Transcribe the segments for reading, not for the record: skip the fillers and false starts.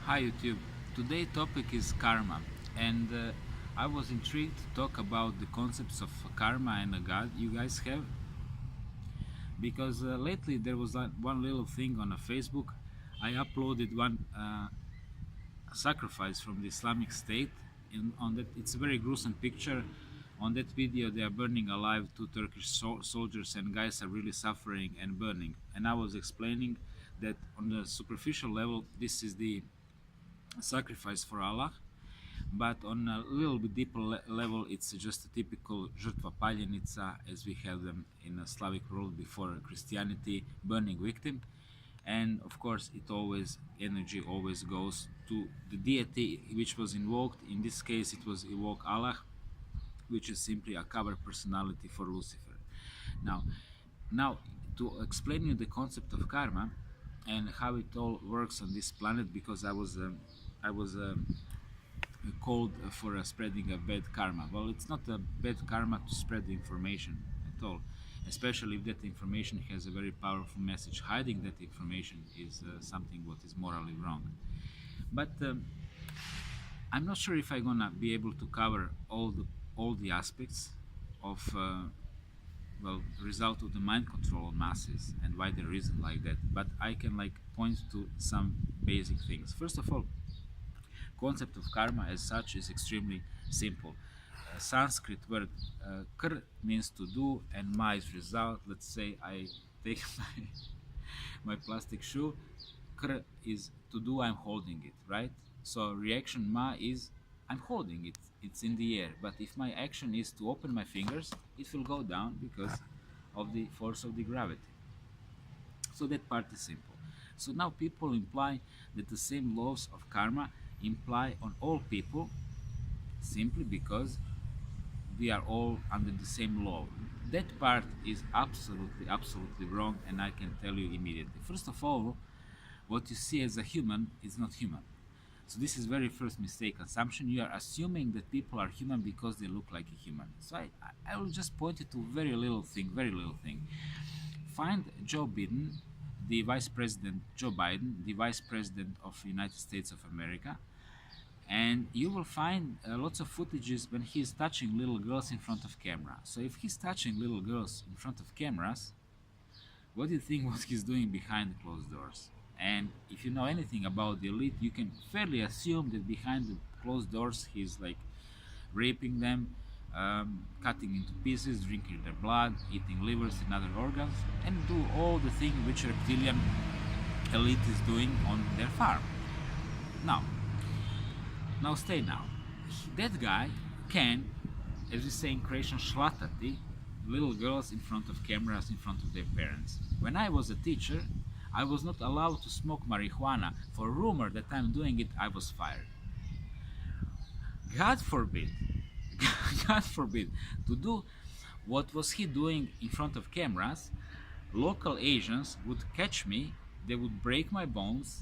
Hi YouTube. Today topic is karma, and I was intrigued to talk about the concepts of karma and a God you guys have, because lately there was one little thing on a Facebook. I uploaded one sacrifice from the Islamic State. On that, it's a very gruesome picture. On that video, they are burning alive two Turkish soldiers, and guys are really suffering and burning. And I was explaining that on the superficial level, this is the sacrifice for Allah, but on a little bit deeper level, it's just a typical žrtva paljenica as we have them in a Slavic world before Christianity, burning victim. And of course, energy always goes to the deity which was invoked. In this case, it was evoke Allah, which is simply a cover personality for Lucifer. Now, now to explain you the concept of karma and how it all works on this planet, because I was called for spreading a bad karma. Well, it's not a bad karma to spread the information at all, especially if that information has a very powerful message. Hiding that information is something what is morally wrong. But I'm not sure if I'm gonna be able to cover all the aspects of result of the mind control on masses and why they reason like that. But I can point to some basic things. First of all, concept of karma as such is extremely simple. Sanskrit word kr means to do, and ma is result. Let's say I take my plastic shoe. Kr is to do, I'm holding it, right? So reaction ma is I'm holding it, it's in the air. But if my action is to open my fingers, it will go down because of the force of the gravity. So that part is simple. So now people imply that the same laws of karma imply on all people simply because we are all under the same law. That part is absolutely wrong, and I can tell you immediately. First of all, what you see as a human is not human. So this is very first mistake assumption. You are assuming that people are human because they look like a human. So I will just point you to very little thing. Find Joe Biden, the Vice President Joe Biden, the Vice President of the United States of America, and you will find lots of footages when he is touching little girls in front of camera. So if he's touching little girls in front of cameras, what do you think what he's doing behind closed doors? And if you know anything about the elite, you can fairly assume that behind the closed doors he's raping them, cutting into pieces, drinking their blood, eating livers and other organs, and do all the things which reptilian elite is doing on their farm. Now stay now. That guy can, as we say in Croatian, šlatati little girls in front of cameras, in front of their parents. When I was a teacher, I was not allowed to smoke marijuana. For rumor that I'm doing it, I was fired. God forbid, God forbid, to do what was he doing in front of cameras, local Asians would catch me, they would break my bones,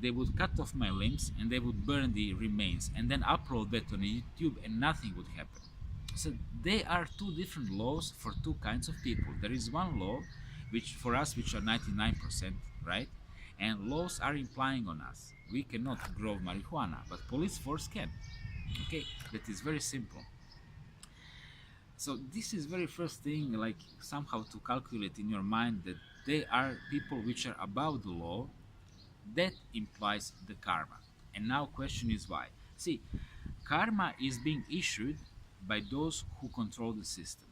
they would cut off my limbs, and they would burn the remains and then upload that on YouTube, and nothing would happen. So they are two different laws for two kinds of people. There is one law which for us, which are 99%, right? And laws are implying on us. We cannot grow marijuana, but police force can. Okay, that is very simple. So this is very first thing, somehow to calculate in your mind that they are people which are above the law. That implies the karma. And now question is why. See, karma is being issued by those who control the system,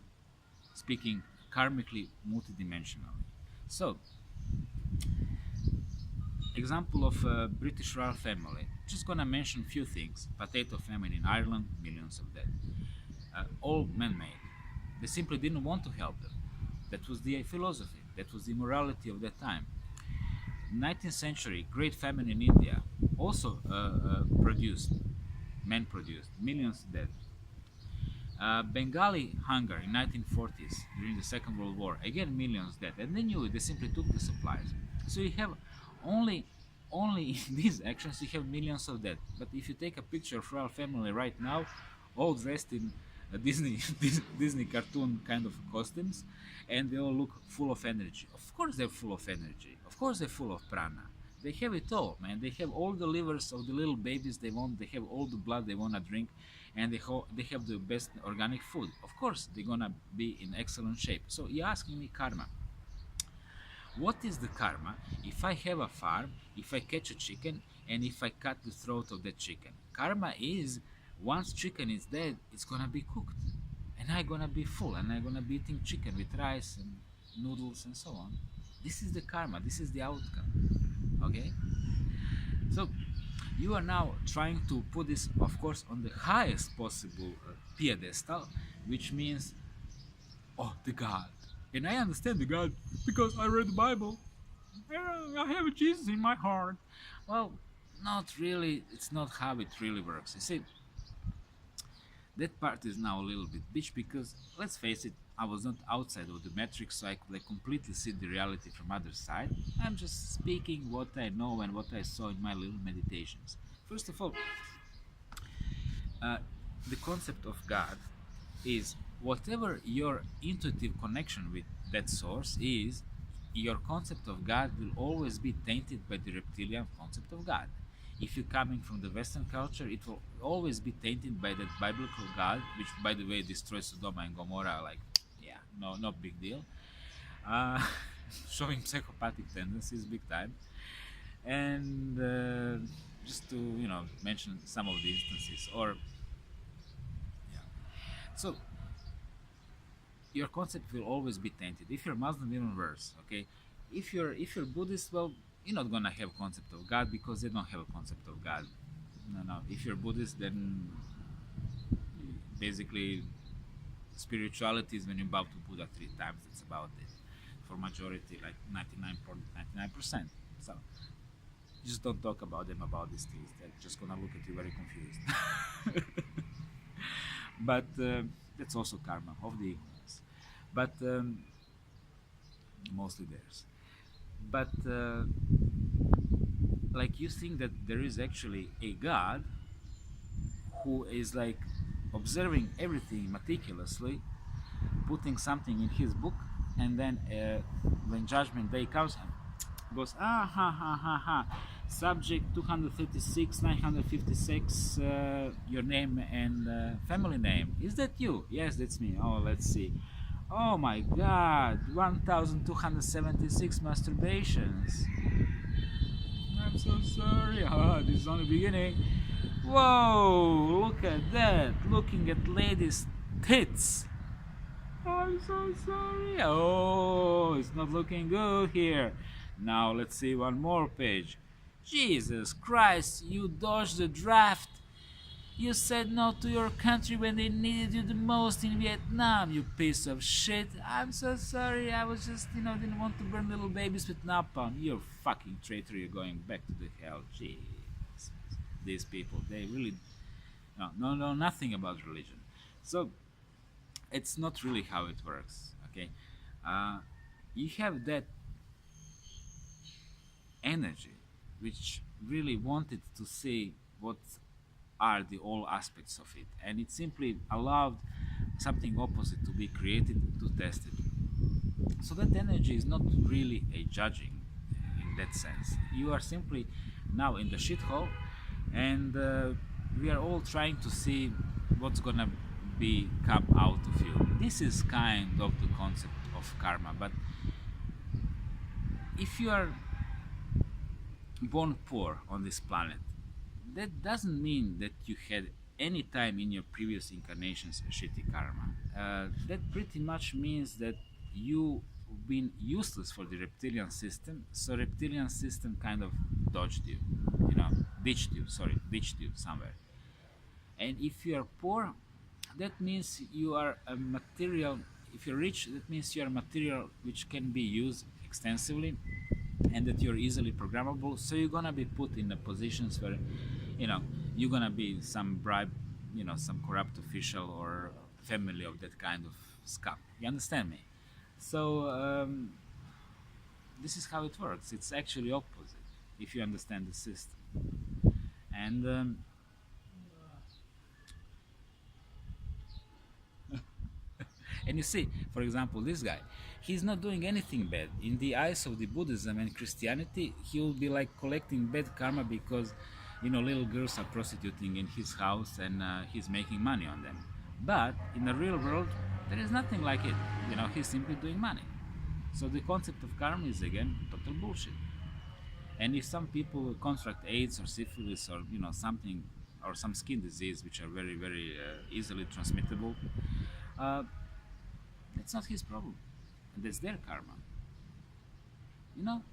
speaking karmically multidimensionally. So, example of a British royal family. Just gonna mention few things. Potato famine in Ireland, millions of dead. All man-made. They simply didn't want to help them. That was the philosophy. That was the morality of that time. 19th century, great famine in India, also man-produced, millions dead. Bengali hunger in 1940s during the Second World War, again millions dead, and they knew it. They simply took the supplies. So you have only in these actions you have millions of dead. But if you take a picture of royal family right now, all dressed in Disney cartoon kind of costumes, and they all look full of energy. Of course they're full of energy. Of course they're full of prana. They have it all, man. They have all the livers of the little babies they want. They have all the blood they want to drink, and they have the best organic food. Of course, they're gonna be in excellent shape. So you're asking me karma. What is the karma if I have a farm, if I catch a chicken, and if I cut the throat of that chicken? Karma is once chicken is dead, it's gonna be cooked, and I'm gonna be full, and I'm gonna be eating chicken with rice and noodles and so on. This is the karma. This is the outcome. Okay. So you are now trying to put this, of course, on the highest possible pedestal, which means, oh, the God. And I understand the God because I read the Bible. I have Jesus in my heart. Well, not really. It's not how it really works. You see, that part is now a little bit bitch because, let's face it, I was not outside of the matrix, so I could completely see the reality from other side. I'm just speaking what I know and what I saw in my little meditations. First of all, uh, the concept of God is whatever your intuitive connection with that source is, your concept of God will always be tainted by the reptilian concept of God. If you're coming from the Western culture, it will always be tainted by that biblical God, which, by the way, destroys Sodom and Gomorrah. Like, yeah, no big deal. Uh, Showing psychopathic tendencies, big time. And just to mention some of the instances, or yeah. So your concept will always be tainted. If you're Muslim, even worse. Okay, if you're Buddhist, well, you're not gonna have concept of God because they don't have a concept of God. No. If you're Buddhist, then basically spirituality is when you bow to Buddha 3 times. That's about it. For majority, like 99.99%. So just don't talk about them about these things. They're just gonna look at you very confused. But that's also karma of the ignorance. But mostly theirs. But like, you think that there is actually a God who is like observing everything meticulously, putting something in his book, and then when judgment day comes, goes, ah, ha, ha, ha, ha, subject 236 956, your name and family name, is that you? Yes, that's me. Oh, let's see. Oh my god, 1276 masturbations. I'm so sorry. Oh, this is only beginning. Whoa, look at that, looking at ladies' tits. I'm so sorry. Oh, it's not looking good here. Now let's see one more page. Jesus Christ, you dodged the draft. You said no to your country when they needed you the most in Vietnam, you piece of shit. I'm so sorry. I was just, didn't want to burn little babies with napalm. You're fucking traitor. You're going back to the hell. Jeez. These people, they really know nothing about religion. So it's not really how it works. Okay, you have that energy which really wanted to see what are the all aspects of it, and it simply allowed something opposite to be created to test it. So that energy is not really a judging in that sense. You are simply now in the shithole, and we are all trying to see what's gonna be come out of you. This is kind of the concept of karma. But if you are born poor on this planet, that doesn't mean that you had any time in your previous incarnations a shitty karma. That pretty much means that you've been useless for the reptilian system, so reptilian system kind of dodged you, ditched you somewhere. And if you are poor, that means you are a material. If you're rich, that means you are material which can be used extensively, and that you're easily programmable. So you're gonna be put in the positions where, you're gonna be some bribe, some corrupt official or family of that kind of scum. You understand me? So this is how it works. It's actually opposite if you understand the system. And And you see, for example, this guy, he's not doing anything bad. In the eyes of the Buddhism and Christianity, he will be like collecting bad karma because, little girls are prostituting in his house and he's making money on them. But in the real world, there is nothing like it. He's simply doing money. So the concept of karma is again total bullshit. And if some people contract AIDS or syphilis or something or some skin disease which are very very easily transmittable, uh, it's not his problem, and that's their karma. You know,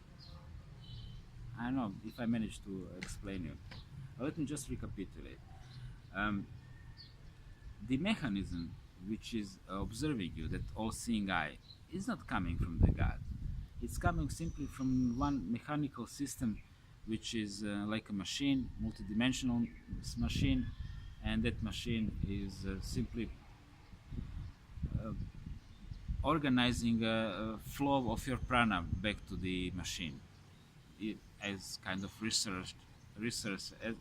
I don't know if I managed to explain you. Let me just recapitulate. Um, the mechanism which is observing you, that all-seeing eye, is not coming from the God. It's coming simply from one mechanical system, which is like a machine, multidimensional machine, and that machine is simply organizing a flow of your prana back to the machine, as kind of research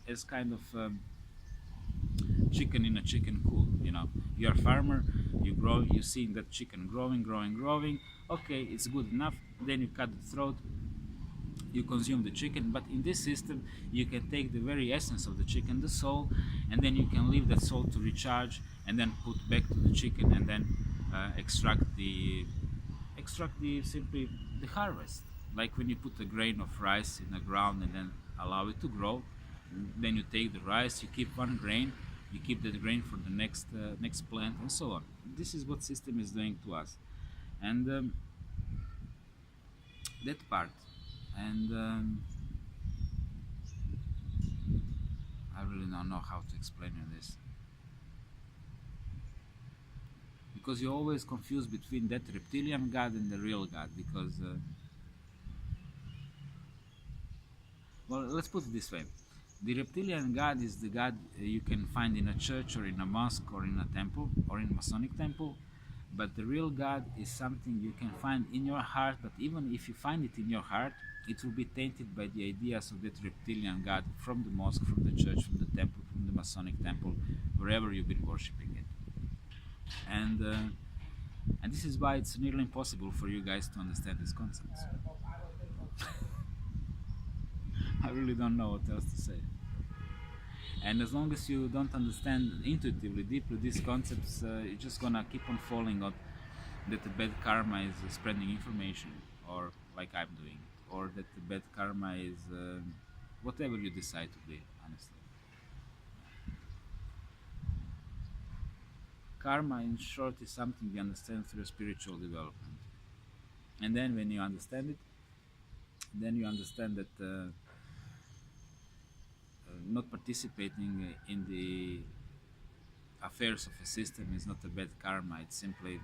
as kind of chicken in a chicken coop. You're a farmer, you grow, you see that chicken growing. Okay, it's good enough. Then you cut the throat, you consume the chicken. But in this system, you can take the very essence of the chicken, the soul, and then you can leave that soul to recharge, and then put back to the chicken, and then extract the simply the harvest. Like when you put a grain of rice in the ground and then allow it to grow, then you take the rice, you keep one grain, you keep that grain for the next plant, and so on. This is what system is doing to us, and that part. And I really don't know how to explain you this, because you're always confused between that reptilian god and the real god. Because well, let's put it this way: the reptilian god is the god you can find in a church or in a mosque or in a temple or in a Masonic temple. But the real God is something you can find in your heart. But even if you find it in your heart, it will be tainted by the ideas of that reptilian God from the mosque, from the church, from the temple, from the Masonic temple, wherever you've been worshipping it. And this is why it's nearly impossible for you guys to understand these concepts. I really don't know what else to say. And as long as you don't understand intuitively, deeply these concepts, you're just gonna keep on falling out that the bad karma is spreading information, or like I'm doing, or that the bad karma is whatever you decide to be, honestly. Karma, in short, is something you understand through spiritual development. And then when you understand it, then you understand that not participating in the affairs of a system is not a bad karma. It's simply